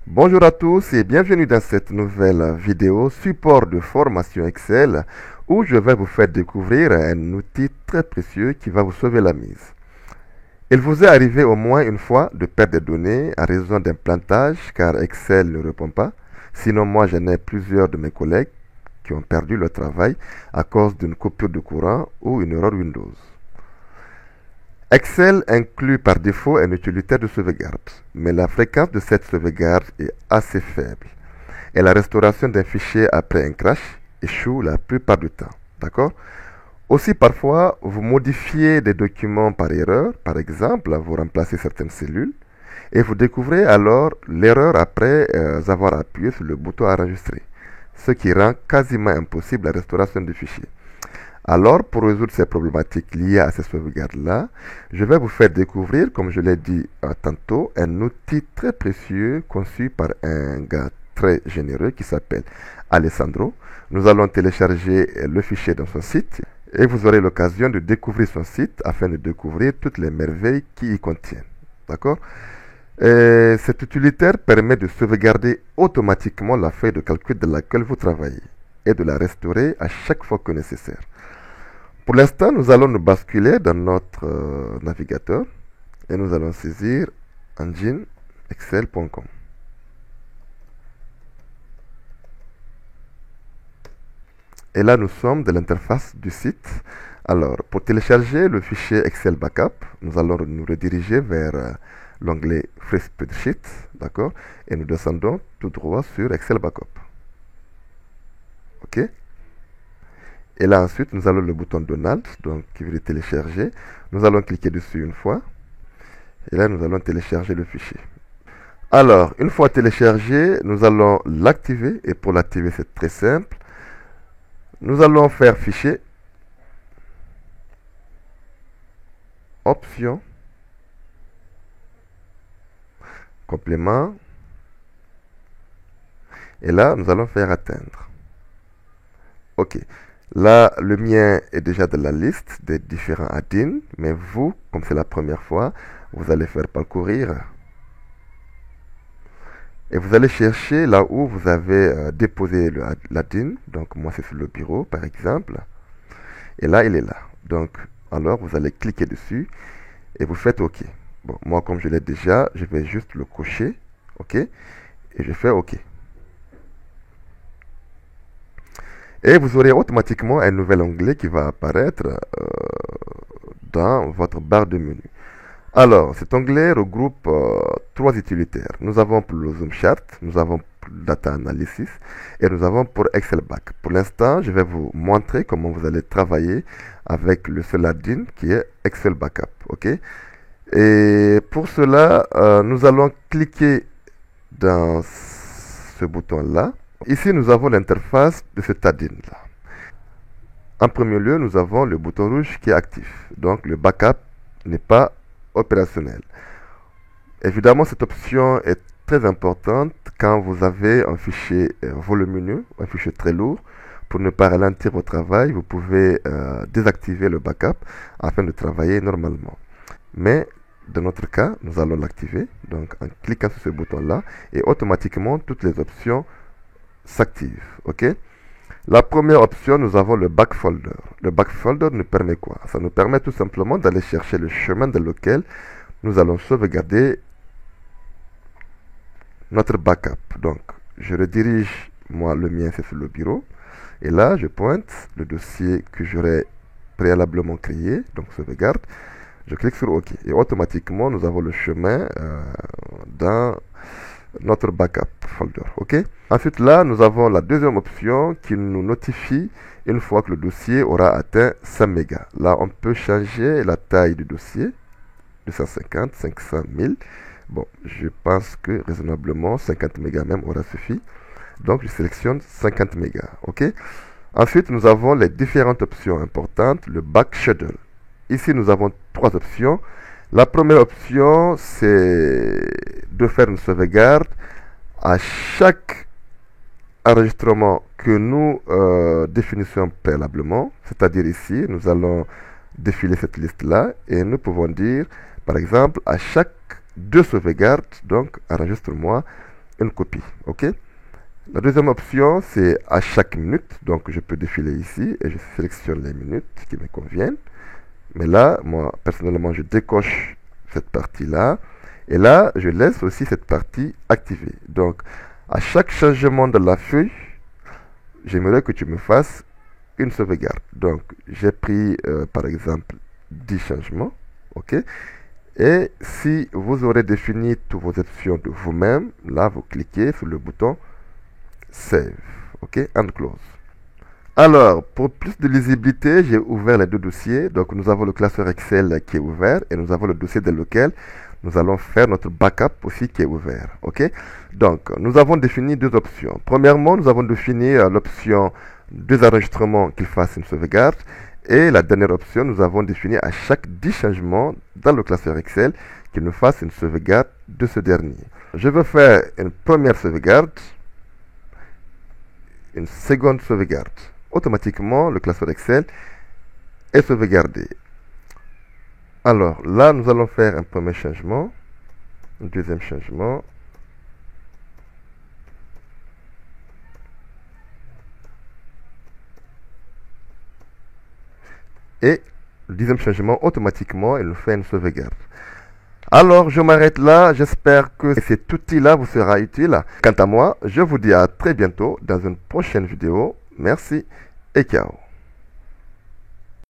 Bonjour à tous et bienvenue dans cette nouvelle vidéo support de formation Excel où je vais vous faire découvrir un outil très précieux qui va vous sauver la mise. Il vous est arrivé au moins une fois de perdre des données à raison d'un plantage car Excel ne répond pas. Sinon moi j'en ai plusieurs de mes collègues qui ont perdu leur travail à cause d'une coupure de courant ou une erreur Windows. Excel inclut par défaut un utilitaire de sauvegarde, mais la fréquence de cette sauvegarde est assez faible et la restauration d'un fichier après un crash échoue la plupart du temps. D'accord? Aussi parfois, vous modifiez des documents par erreur, par exemple, vous remplacez certaines cellules et vous découvrez alors l'erreur après avoir appuyé sur le bouton enregistrer, ce qui rend quasiment impossible la restauration du fichier. Alors, pour résoudre ces problématiques liées à ces sauvegardes-là, je vais vous faire découvrir, comme je l'ai dit tantôt, un outil très précieux conçu par un gars très généreux qui s'appelle Alessandro. Nous allons télécharger le fichier dans son site et vous aurez l'occasion de découvrir son site afin de découvrir toutes les merveilles qui y contiennent. D'accord? Cet utilitaire permet de sauvegarder automatiquement la feuille de calcul de laquelle vous travaillez et de la restaurer à chaque fois que nécessaire. Pour l'instant, nous allons nous basculer dans notre navigateur et nous allons saisir engineexcel.com. Et là, nous sommes de l'interface du site. Alors, pour télécharger le fichier Excel Backup, nous allons nous rediriger vers l'onglet Free Spreadsheet, d'accord? Et nous descendons tout droit sur Excel Backup. OK? Et là ensuite, nous allons le bouton Donald, donc qui veut le télécharger. Nous allons cliquer dessus une fois. Et là, nous allons télécharger le fichier. Alors, une fois téléchargé, nous allons l'activer. Et pour l'activer, c'est très simple. Nous allons faire fichier, option, complément. Et là, nous allons faire atteindre. OK. Là, le mien est déjà dans la liste des différents add-ins, mais vous, comme c'est la première fois, vous allez faire parcourir et vous allez chercher là où vous avez déposé l'add-in. Donc, moi, c'est sur le bureau, par exemple. Et là, il est là. Donc, alors, vous allez cliquer dessus et vous faites OK. Bon, moi, comme je l'ai déjà, je vais juste le cocher. OK. Et je fais OK. Et vous aurez automatiquement un nouvel onglet qui va apparaître dans votre barre de menu. Alors, cet onglet regroupe trois utilitaires. Nous avons pour le Zoom Chart, nous avons pour le Data Analysis et nous avons pour Excel Back. Pour l'instant, je vais vous montrer comment vous allez travailler avec le seul add-in qui est Excel Backup. OK? Et pour cela, nous allons cliquer dans ce bouton-là. Ici, nous avons l'interface de cet add-in-là. En premier lieu, nous avons le bouton rouge qui est actif. Donc, le backup n'est pas opérationnel. Évidemment, cette option est très importante quand vous avez un fichier volumineux, un fichier très lourd. Pour ne pas ralentir votre travail, vous pouvez désactiver le backup afin de travailler normalement. Mais dans notre cas, nous allons l'activer. Donc, en cliquant sur ce bouton-là, et automatiquement, toutes les options s'active. OK? La première option, nous avons le back folder. Le back folder nous permet quoi? Ça nous permet tout simplement d'aller chercher le chemin dans lequel nous allons sauvegarder notre backup. Donc, je redirige, moi, le mien, c'est sur le bureau. Et là, je pointe le dossier que j'aurais préalablement créé, donc sauvegarde. Je clique sur OK. Et automatiquement, nous avons le chemin dans notre backup folder. OK? Ensuite, là, nous avons la deuxième option qui nous notifie une fois que le dossier aura atteint 100 mégas. Là, on peut changer la taille du dossier, 250, 500, 1000. Bon, je pense que raisonnablement, 50 mégas même aura suffi. Donc, je sélectionne 50 mégas. OK? Ensuite, nous avons les différentes options importantes, le back schedule. Ici, nous avons trois options. La première option, c'est de faire une sauvegarde à chaque enregistrement que nous définissons préalablement. C'est-à-dire ici, nous allons défiler cette liste-là et nous pouvons dire, par exemple, à chaque 2 sauvegardes, donc enregistre-moi une copie. OK? La deuxième option, c'est à chaque minute. Donc, je peux défiler ici et je sélectionne les minutes qui me conviennent. Mais là, moi, personnellement, je décoche cette partie-là. Et là, je laisse aussi cette partie activée. Donc, à chaque changement de la feuille, j'aimerais que tu me fasses une sauvegarde. Donc, j'ai pris, par exemple, 10 changements. OK? Et si vous aurez défini toutes vos options de vous-même, là, vous cliquez sur le bouton Save. OK? And Close. Alors, pour plus de lisibilité, j'ai ouvert les deux dossiers. Donc, nous avons le classeur Excel qui est ouvert et nous avons le dossier dans lequel nous allons faire notre backup aussi qui est ouvert. OK? Donc, nous avons défini deux options. Premièrement, nous avons défini l'option deux enregistrements qu'il fasse une sauvegarde. Et la dernière option, nous avons défini à chaque 10 changements dans le classeur Excel qu'il nous fasse une sauvegarde de ce dernier. Je veux faire une première sauvegarde, une seconde sauvegarde. Automatiquement, le classeur Excel est sauvegardé. Alors là, nous allons faire un premier changement, un deuxième changement. Et le dixième changement, automatiquement, il nous fait une sauvegarde. Alors, je m'arrête là. J'espère que cet outil-là vous sera utile. Quant à moi, je vous dis à très bientôt dans une prochaine vidéo. Merci et ciao.